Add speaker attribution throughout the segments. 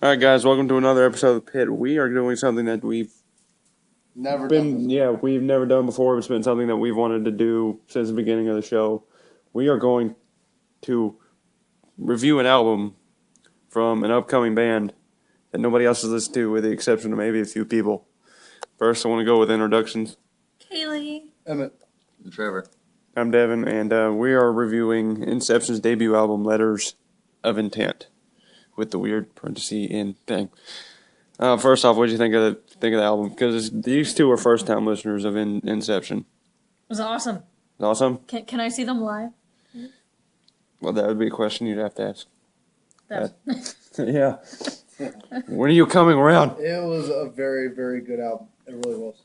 Speaker 1: Alright guys, welcome to another episode of The Pit. We are doing something that we've
Speaker 2: never done
Speaker 1: before. It's been something that we've wanted to do since the beginning of the show. We are going to review an album from an upcoming band that nobody else has listened to with the exception of maybe a few people. First, I want to go with introductions.
Speaker 3: Kaylee.
Speaker 2: Emmett.
Speaker 4: And Trevor.
Speaker 1: I'm Devin, and we are reviewing Inception's debut album, Letters of Intent, with the weird parenthesis in thing. First off, what did you think of the album? Because these two are first-time listeners of Inception.
Speaker 3: It was awesome.
Speaker 1: Awesome?
Speaker 3: Can I see them live?
Speaker 1: Well, that would be a question you'd have to ask.
Speaker 3: That-
Speaker 1: Yeah. When are you coming around?
Speaker 2: It was a very, very good album. It really was.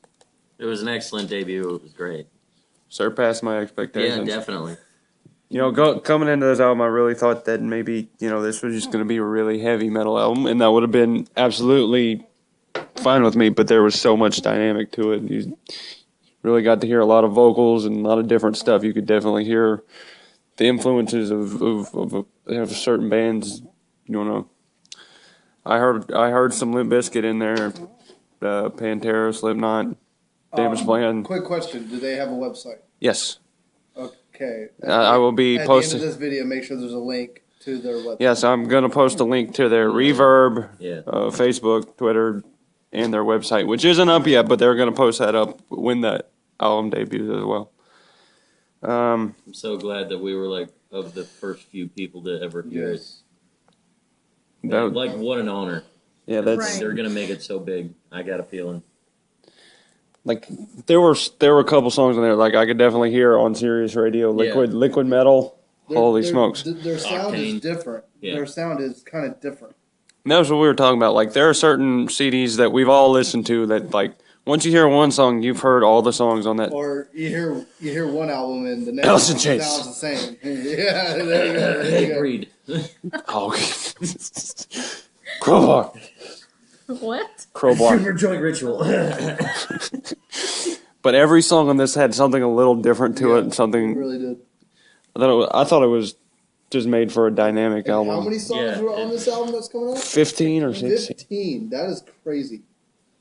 Speaker 4: It was an excellent debut. It was great.
Speaker 1: Surpassed my expectations.
Speaker 4: Yeah, definitely.
Speaker 1: You know, coming into this album, I really thought that maybe, this was just going to be a really heavy metal album, and that would have been absolutely fine with me, but there was so much dynamic to it. You really got to hear a lot of vocals and a lot of different stuff. You could definitely hear the influences of certain bands. I heard some Limp Bizkit in there, Pantera, Slipknot, Damage Plan.
Speaker 2: Quick question: do they have a website?
Speaker 1: Yes.
Speaker 2: Okay.
Speaker 1: I will be posting.
Speaker 2: At the end of this video, make sure there's a link to their website.
Speaker 1: Yes, I'm going to post a link to their Reverb, Facebook, Twitter, and their website, which isn't up yet, but they're going to post that up when the album debuts as well.
Speaker 4: I'm so glad that we were of the first few people to ever hear it. What an honor.
Speaker 1: Yeah, that's
Speaker 3: Right.
Speaker 4: They're gonna make it so big. I got a feeling.
Speaker 1: There were a couple songs in there I could definitely hear on Sirius Radio. Liquid Metal. Holy smokes!
Speaker 2: Their sound is different.
Speaker 4: Yeah.
Speaker 2: Their sound is kind of different.
Speaker 1: And that's what we were talking about. There are certain CDs that we've all listened to that once you hear one song, you've heard all the songs on that.
Speaker 2: Or you hear one album and the next
Speaker 1: Alice in
Speaker 2: one
Speaker 1: Chains.
Speaker 2: sounds the same. Yeah, there you go.
Speaker 4: Agreed.
Speaker 1: Oh, Crowbar.
Speaker 3: What?
Speaker 1: Crowbar.
Speaker 4: Super joint ritual.
Speaker 1: But every song on this had something a little different to it.
Speaker 2: It
Speaker 1: Something
Speaker 2: really did.
Speaker 1: I thought it was just made for a dynamic
Speaker 2: And
Speaker 1: album.
Speaker 2: how many songs were on this album that's coming out?
Speaker 1: 15 or 16.
Speaker 2: 15. That is crazy.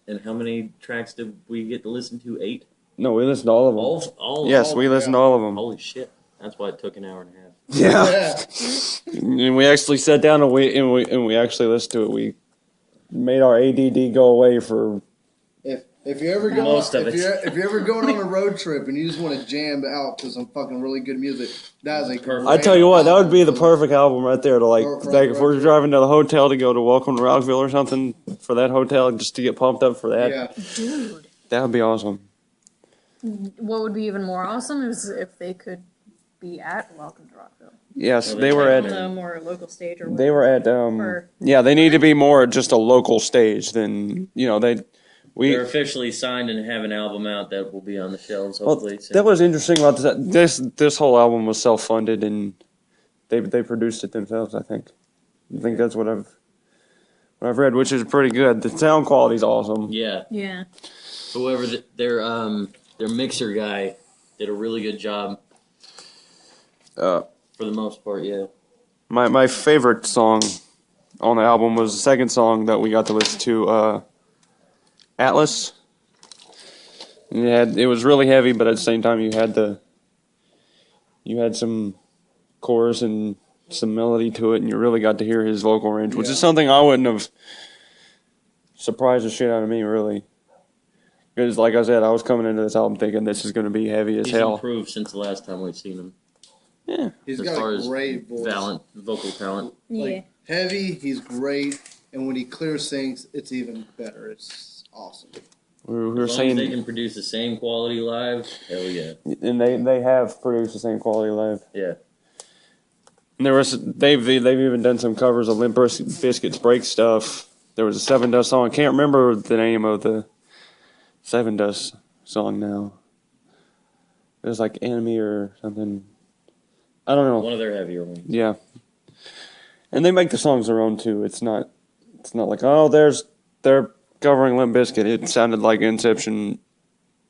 Speaker 4: And how many tracks did we get to listen to? 8?
Speaker 1: No, we listened to all of them.
Speaker 4: All
Speaker 1: Yes, we listened to all of them.
Speaker 4: Holy shit. That's why it took an hour and a half.
Speaker 1: Yeah. And we actually sat down and we actually listened to it. We made our ADD go away for.
Speaker 2: If you're ever going,
Speaker 4: Most of it.
Speaker 2: if you're ever going on a road trip and you just want to jam out to some fucking really good music, that is a perfect.
Speaker 1: I tell you what, that would be the perfect album right there to if we're
Speaker 2: trip.
Speaker 1: driving to the hotel to go to Welcome to Rockville or something for that hotel just to get pumped up for that.
Speaker 2: Yeah.
Speaker 3: Dude.
Speaker 1: That would be awesome.
Speaker 3: What would be even more awesome is if they could be at Welcome to Rockville.
Speaker 1: Yes,
Speaker 4: Well,
Speaker 1: they were
Speaker 3: On
Speaker 1: at.
Speaker 3: a more local stage or whatever.
Speaker 1: They were at.
Speaker 3: Or-
Speaker 1: Yeah, they need to be more just a local stage than
Speaker 4: They're officially signed and have an album out that will be on the shelves
Speaker 1: Well,
Speaker 4: hopefully. soon.
Speaker 1: that was interesting about this whole album was self-funded and they produced it themselves. I think that's what I've read, which is pretty good. The sound quality's awesome.
Speaker 4: Yeah.
Speaker 3: Yeah.
Speaker 4: Whoever their mixer guy did a really good job. For the most part, yeah.
Speaker 1: My favorite song on the album was the second song that we got to listen to, Atlas. It was really heavy, but at the same time you had some chorus and some melody to it, and you really got to hear his vocal range, which is something I wouldn't have surprised the shit out of me, really. Because, like I said, I was coming into this album thinking this is going to be heavy as
Speaker 4: He's
Speaker 1: hell.
Speaker 4: improved since the last time we've seen him.
Speaker 1: Yeah.
Speaker 2: He's
Speaker 4: As
Speaker 2: got
Speaker 4: far
Speaker 2: a
Speaker 4: as
Speaker 2: great voice.
Speaker 4: vocal talent.
Speaker 3: Yeah.
Speaker 2: Heavy, he's great, and when he clear sings, it's even better. It's awesome.
Speaker 1: We were
Speaker 4: As long as
Speaker 1: saying,
Speaker 4: they can produce the same quality live, hell yeah.
Speaker 1: and they have produced the same quality live.
Speaker 4: Yeah.
Speaker 1: And they've even done some covers of Limp Bizkit's Break Stuff. There was a Seven Dust song. I can't remember the name of the Seven Dust song now. It was like Enemy or something. I don't know.
Speaker 4: One of their heavier ones.
Speaker 1: Yeah. And they make the songs their own too. It's not like, oh, they're covering Limp Bizkit. It sounded like Inception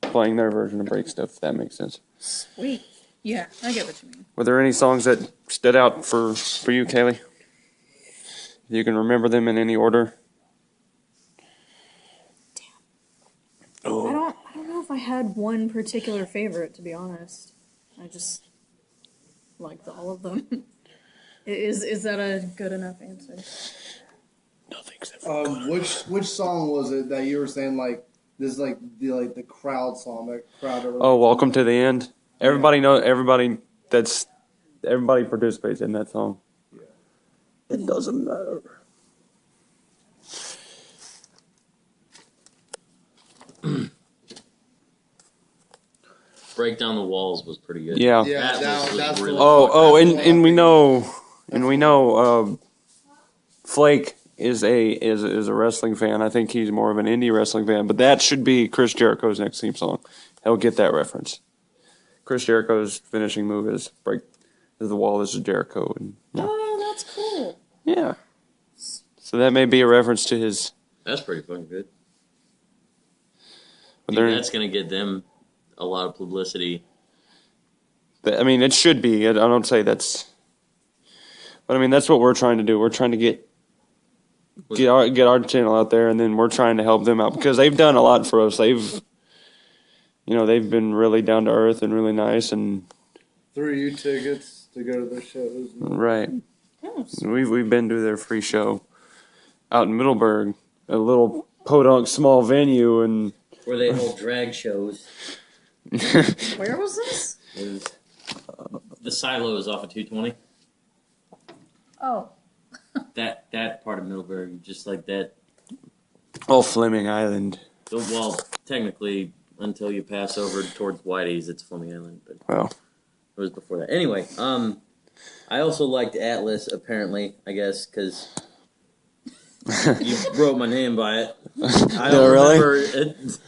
Speaker 1: playing their version of Break Stuff, if that makes sense.
Speaker 3: Sweet. Yeah, I get what you mean.
Speaker 1: Were there any songs that stood out for you, Kaylee? You can remember them in any order. Oh.
Speaker 3: I don't know if I had one particular favorite, to be honest. I just liked all of them. Is that a good enough answer?
Speaker 1: Nothing's ever
Speaker 2: Which song was it that you were saying like this is like the crowd song that crowd?
Speaker 1: Oh, Welcome to the End. Everybody everybody participates in that song. Yeah. It doesn't matter.
Speaker 4: Break Down the Walls was pretty good.
Speaker 1: Yeah.
Speaker 2: Yeah, that's
Speaker 4: really
Speaker 1: And we know Flake is a wrestling fan. I think he's more of an indie wrestling fan, but that should be Chris Jericho's next theme song. He'll get that reference. Chris Jericho's finishing move is break the wall. This is Jericho, and
Speaker 3: Oh, that's cool.
Speaker 1: yeah. So that may be a reference to his.
Speaker 4: That's pretty fucking good.
Speaker 1: But
Speaker 4: Dude, that's gonna get them a lot of publicity.
Speaker 1: I mean, it should be. I don't say that's. But I mean, that's what we're trying to do. We're trying to get our channel out there, and then we're trying to help them out because they've done a lot for us. They've been really down to earth and really nice, and
Speaker 2: threw you tickets to go to their shows.
Speaker 1: right.
Speaker 3: Oh,
Speaker 1: We've been to their free show out in Middleburg, a little podunk small venue, and
Speaker 4: Where they hold drag shows.
Speaker 3: where was this?
Speaker 4: It was, the Silos off of 220.
Speaker 3: Oh,
Speaker 4: That part of Middleburg, just like that.
Speaker 1: oh, Fleming Island.
Speaker 4: Well, technically, until you pass over towards Whitey's, it's Fleming Island. But
Speaker 1: Well,
Speaker 4: it was before that. Anyway, I also liked Atlas, apparently, I guess, because you wrote my name by it. I don't remember it.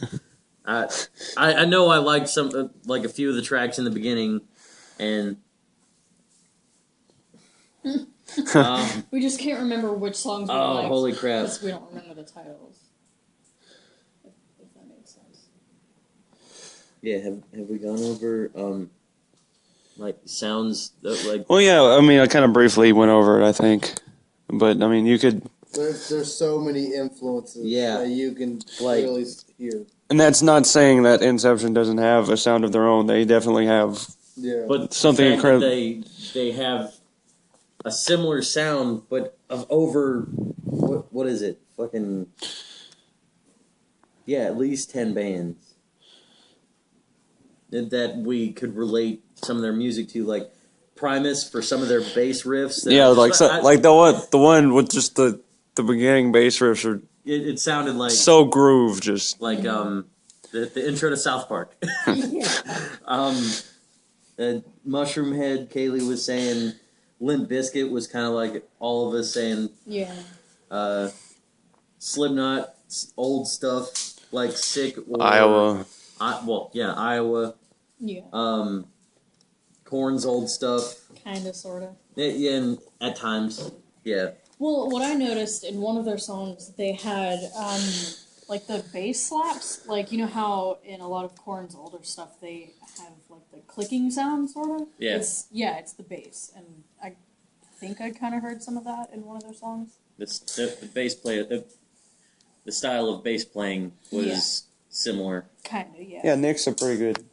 Speaker 4: I know I liked some, like a few of the tracks in the beginning, and
Speaker 3: we just can't remember which songs we liked.
Speaker 4: holy crap!
Speaker 3: Because we don't remember the titles. If that makes sense.
Speaker 4: Yeah, have we gone over like sounds that like?
Speaker 1: well, yeah. I mean, I kind of briefly went over it, I think, but I mean, you could,
Speaker 2: There's so many influences that you can
Speaker 4: Like-
Speaker 2: really hear.
Speaker 1: and that's not saying that Inception doesn't have a sound of their own. They definitely have.
Speaker 2: Yeah.
Speaker 4: But
Speaker 1: Something
Speaker 4: the fact that
Speaker 1: incredible.
Speaker 4: They have a similar sound, but of over what is it? Fucking yeah, at least 10 bands that we could relate some of their music to, like Primus for some of their bass riffs. that
Speaker 1: Yeah,
Speaker 4: are
Speaker 1: like
Speaker 4: just-
Speaker 1: like the one with just the beginning bass riffs are
Speaker 4: it sounded like
Speaker 1: so groove, just
Speaker 4: like the intro to South Park. Mushroom Head, Kaylee was saying Limp Bizkit was kind of like all of us saying
Speaker 3: Yeah.
Speaker 4: Slipknot, old stuff like Sick or
Speaker 1: Iowa.
Speaker 4: Iowa.
Speaker 3: Yeah.
Speaker 4: Korn's old stuff.
Speaker 3: Kinda, sorta.
Speaker 4: Yeah, and at times, yeah.
Speaker 3: Well, what I noticed in one of their songs, they had like the bass slaps. Like, you know how in a lot of Korn's older stuff they have like the clicking sound, sort of.
Speaker 4: Yeah.
Speaker 3: It's the bass, and I think I kind of heard some of that in one of their songs.
Speaker 4: The bass player, the style of bass playing was similar.
Speaker 3: Kinda, yeah.
Speaker 1: Yeah, Nick's a pretty good.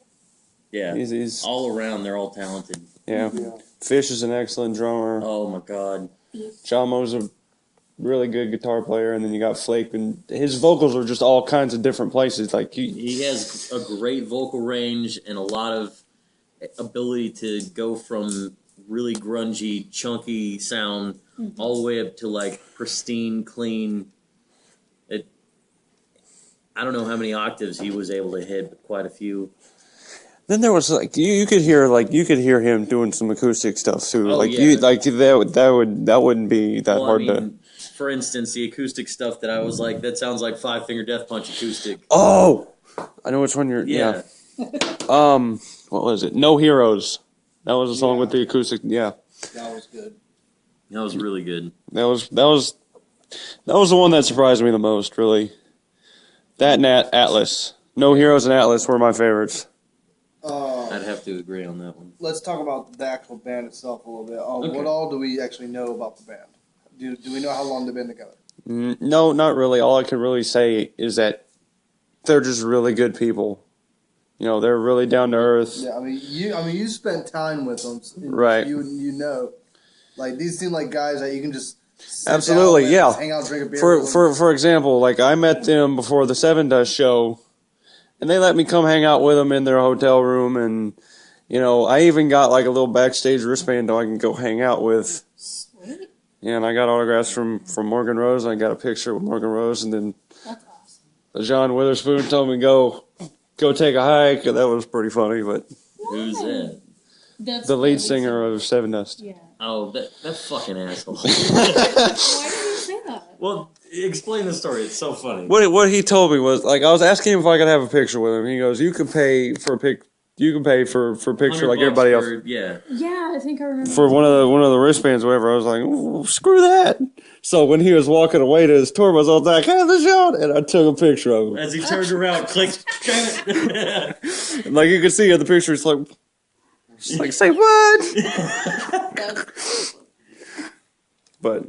Speaker 4: Yeah,
Speaker 1: He's
Speaker 4: all around they're all talented.
Speaker 1: yeah. Fish is an excellent drummer.
Speaker 4: Oh my god.
Speaker 1: Chamo's a really good guitar player, and then you got Flake, and his vocals are just all kinds of different places. Like
Speaker 4: He has a great vocal range and a lot of ability to go from really grungy, chunky sound all the way up to like pristine, clean. I don't know how many octaves he was able to hit, but quite a few.
Speaker 1: then there was like you could hear him doing some acoustic stuff too.
Speaker 4: Oh,
Speaker 1: like
Speaker 4: yeah.
Speaker 1: that wouldn't be that
Speaker 4: Well,
Speaker 1: hard
Speaker 4: I mean, for instance, the acoustic stuff that I was like, that sounds like Five Finger Death Punch acoustic.
Speaker 1: Oh, I know which one you're.
Speaker 4: Yeah.
Speaker 1: What was it? No Heroes. That was a song with the acoustic. Yeah,
Speaker 2: That was good.
Speaker 4: That was really good.
Speaker 1: that was the one that surprised me the most. Really, that and Atlas. No Heroes and Atlas were my favorites.
Speaker 4: I'd have to agree on that one.
Speaker 2: Let's talk about the actual band itself a little bit.
Speaker 4: Okay.
Speaker 2: What all do we actually know about the band? Do we know how long they've been together?
Speaker 1: No, not really. All I can really say is that they're just really good people. You know, they're really down to earth.
Speaker 2: Yeah, I mean, you spent time with them,
Speaker 1: Right?
Speaker 2: You know, like these seem like guys that you can just sit
Speaker 1: Absolutely,
Speaker 2: down with,
Speaker 1: yeah.
Speaker 2: just hang out, drink a beer. with them.
Speaker 1: For example, like I met them before the Seven Dust show, and they let me come hang out with them in their hotel room, and you know, I even got like a little backstage wristband so I can go hang out with.
Speaker 3: Sweet.
Speaker 1: Yeah, and I got autographs from Morgan Rose, and I got a picture with Morgan Rose, and then
Speaker 3: That's awesome.
Speaker 1: John Witherspoon told me go take a hike, and that was pretty funny. But
Speaker 4: Who's that?
Speaker 3: That's
Speaker 1: the lead singer of Seven Dust.
Speaker 3: Yeah.
Speaker 4: Oh, that fucking asshole.
Speaker 3: Why did you say that?
Speaker 4: Well, explain the story. It's so funny.
Speaker 1: What he told me was like I was asking him if I could have a picture with him. He goes, "You can pay for a pic. You can pay for a picture like everybody else."
Speaker 4: Yeah.
Speaker 3: Yeah, I think I remember.
Speaker 1: For one of the wristbands, or whatever. I was like, "Ooh, screw that." So when he was walking away to his tour bus, I was like, "Hey, the shot," and I took a picture of him.
Speaker 4: As he turned around, clicked.
Speaker 1: And like you can see in the picture, it's like say what?
Speaker 3: That's
Speaker 1: But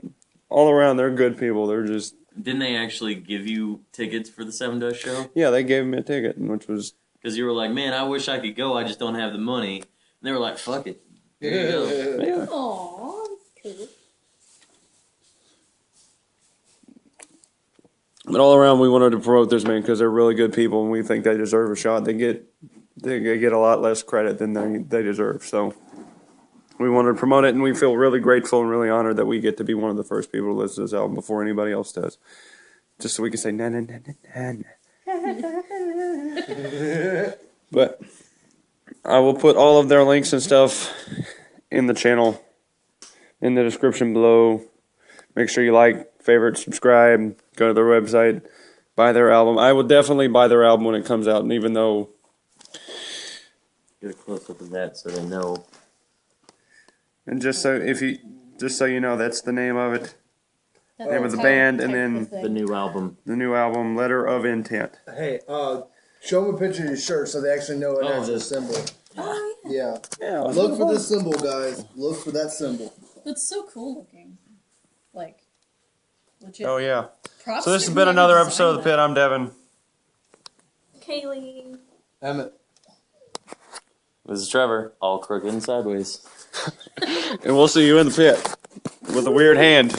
Speaker 1: all around, they're good people. They're just
Speaker 4: Didn't they actually give you tickets for the Seven Dust show?
Speaker 1: yeah. They gave me a ticket, which was
Speaker 4: Because you were like, man, I wish I could go. I just don't have the money. And they were like, fuck it. Here you go.
Speaker 1: yeah.
Speaker 3: Aww, that's cool.
Speaker 1: But all around, we wanted to promote this man because they're really good people, and we think they deserve a shot. They get a lot less credit than they deserve. So we wanted to promote it, and we feel really grateful and really honored that we get to be one of the first people to listen to this album before anybody else does. Just so we can say na na na na na. But I will put all of their links and stuff in the channel, in the description below. Make sure you like, favorite, subscribe, go to their website, buy their album. I will definitely buy their album when it comes out, and even though
Speaker 4: Get a close up of that so they know.
Speaker 1: and just so you know, that's the name of it,
Speaker 3: That's
Speaker 1: name of the
Speaker 3: type-
Speaker 1: band, and
Speaker 3: type
Speaker 1: then
Speaker 3: of thing.
Speaker 4: The new album.
Speaker 1: the new album, Letter of Intent.
Speaker 2: Hey, show them a picture of your shirt so they actually know an
Speaker 4: Oh,
Speaker 2: actual
Speaker 4: this-
Speaker 2: symbol.
Speaker 3: Oh,
Speaker 2: Yeah.
Speaker 1: Yeah,
Speaker 2: Look for this symbol, guys. Look for that symbol.
Speaker 3: that's so cool looking. Like, legit.
Speaker 1: Oh yeah.
Speaker 3: Props
Speaker 1: So this
Speaker 3: to
Speaker 1: has been
Speaker 3: whoever
Speaker 1: another episode of the
Speaker 3: designed
Speaker 1: Pit. I'm Devin.
Speaker 3: Kaylee.
Speaker 2: Emmett.
Speaker 4: This is Trevor, all crooked and sideways.
Speaker 1: And we'll see you in the pit with a weird hand.